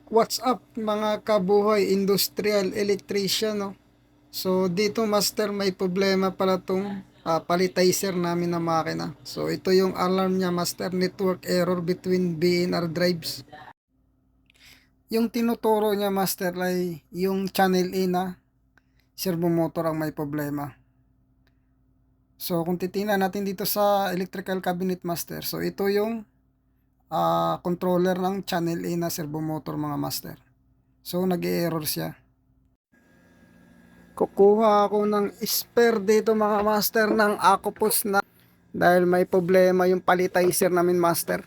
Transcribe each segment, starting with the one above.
What's up mga kabuhay, industrial electrician, no? So dito master, may problema pala tong palitizer namin na makina. So ito yung alarm niya master, network error between BNR drives. Yung tinuturo niya master ay yung channel A na servo motor ang may problema. So kung titingnan natin dito sa electrical cabinet master, so ito yung controller ng channel A na servo motor mga master. So nag-error siya. Kukuha ako ng spare dito mga master ng Akupos na dahil may problema yung palitizer namin master.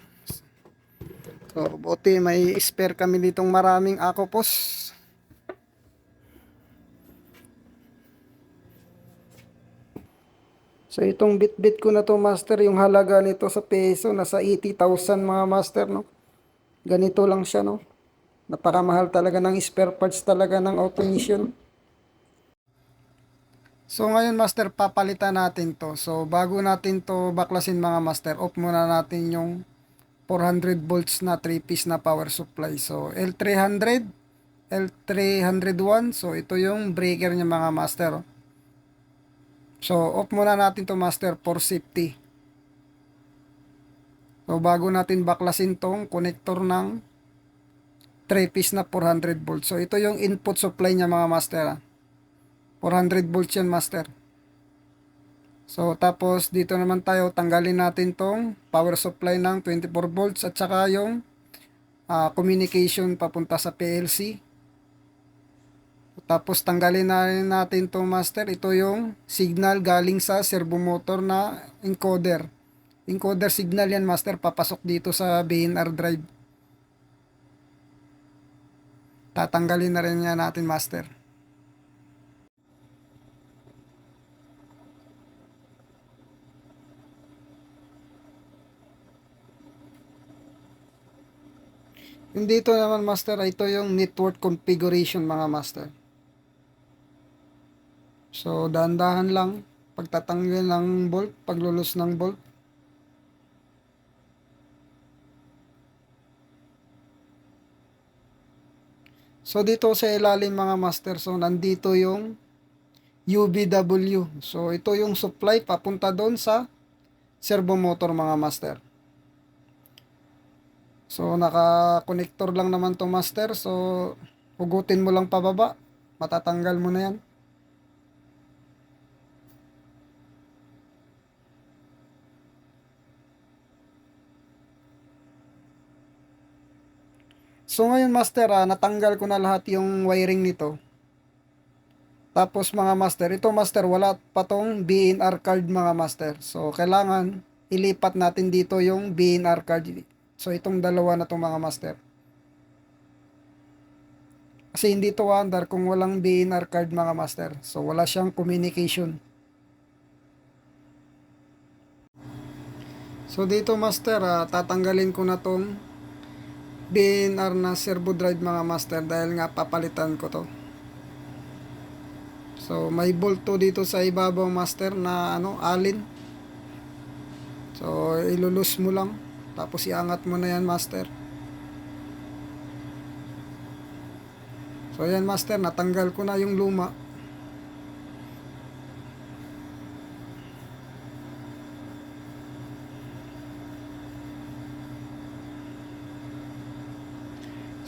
So buti may spare kami ditong maraming Akupos. So itong bit-bit ko na to master, yung halaga nito sa peso nasa 80,000 mga master, no. Ganito lang siya, no. Napakamahal talaga ng spare parts talaga ng automation. So ngayon master, papalitan natin to. So bago natin to baklasin mga master, off muna natin yung 400 volts na 3-piece na power supply. So L300, L301. So ito yung breaker niya mga master. So off muna natin to master for safety. So bago natin baklasin tong connector ng 3-piece na 400 volts. So ito yung input supply niya mga master. 400 volts yan master. So tapos dito naman tayo, tanggalin natin tong power supply ng 24 volts at saka yung communication papunta sa PLC. Tapos tanggalin na rin natin tong master, ito yung signal galing sa servo motor na encoder. Encoder signal yan master, papasok dito sa BNR drive. Tatanggalin na rin yan natin master. Yung dito naman master, ito yung network configuration mga master. So dahan-dahan lang pagtatanggal ng bolt, paglulus ng bolt. So dito sa ilalim mga master, so nandito yung UBW. So ito yung supply papunta doon sa servo motor mga master. So naka-connector lang naman to master. So hugutin mo lang pababa, matatanggal mo na yan. So ngayon master, natanggal ko na lahat yung wiring nito. Tapos mga master, ito master, wala pa tong BNR card mga master. So kailangan ilipat natin dito yung BNR card. So itong dalawa na to mga master. Kasi hindi to under kung walang BNR card mga master. So wala siyang communication. So dito master, tatanggalin ko na tong BNR na servo drive mga master dahil nga papalitan ko to. So may bolt to dito sa ibabaw master na alin. So ilulus mo lang, tapos iangat mo na yan master. So yan master, natanggal ko na yung luma.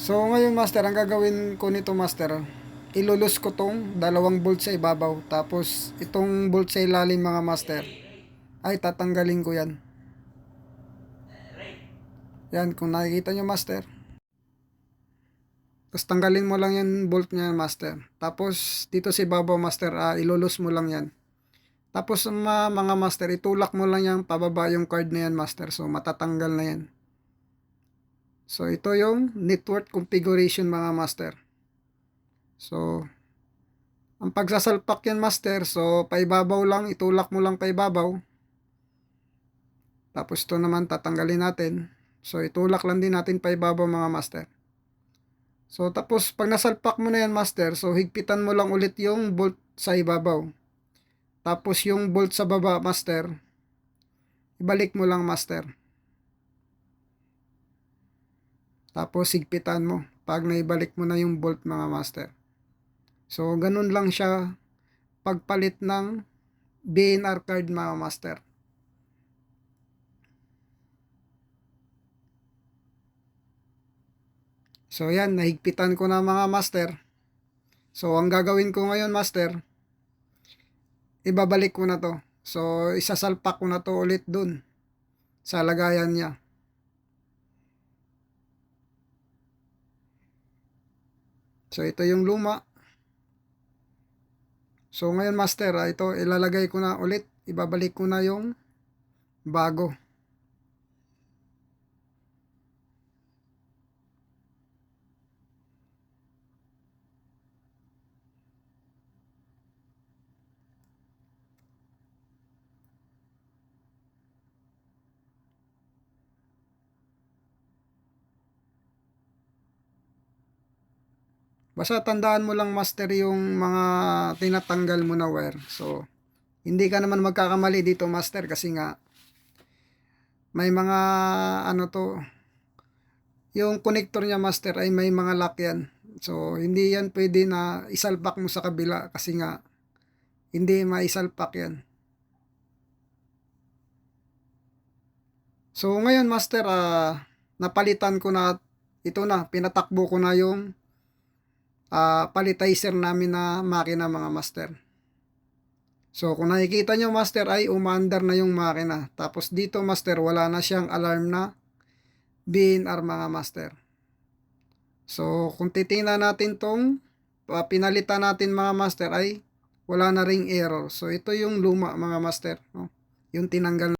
So ngayon master, ang gagawin ko nito master, ilulus ko tong dalawang bolt sa ibabaw, tapos itong bolt sa ilalim mga master ay tatanggalin ko yan. Yan, kung nakikita nyo master. Tapos tanggalin mo lang yan bolt nya master. Tapos dito sa ibabaw master, ilulus mo lang yan. Tapos mga master, itulak mo lang yan pababa yung card na yan master. So matatanggal na yan. So ito yung network configuration mga master. So ang pagsasalpak yan master, so paibabaw lang, itulak mo lang paibabaw. Tapos ito naman tatanggalin natin. So itulak lang din natin paibabaw mga master. So tapos pag nasalpak mo na yan master, so higpitan mo lang ulit yung bolt sa ibabaw. Tapos yung bolt sa baba master, ibalik mo lang master. Tapos higpitan mo pag naibalik mo na yung bolt mga master. So ganun lang siya pagpalit ng BNR card mga master. So yan, nahigpitan ko na mga master. So ang gagawin ko ngayon master, ibabalik ko na to. So isasalpak ko na to ulit dun sa lagayan niya. So ito yung luma. So ngayon master, ito ilalagay ko na ulit, ibabalik ko na yung bago. Basta tandaan mo lang master yung mga tinatanggal mo na wire. So hindi ka naman magkakamali dito master kasi nga may mga ano to, yung connector niya master ay may mga lock yan. So hindi yan pwede na isalpak mo sa kabila kasi nga hindi maisalpak yan. So ngayon master, napalitan ko na ito, na pinatakbo ko na yung palitizer namin na makina mga master. So kung nakikita nyo master ay umaandar na yung makina. Tapos dito master wala na siyang alarm na BNR mga master. So kung titingnan natin tong pinalitan natin mga master ay wala na ring error. So ito yung luma mga master, no? Yung tinanggal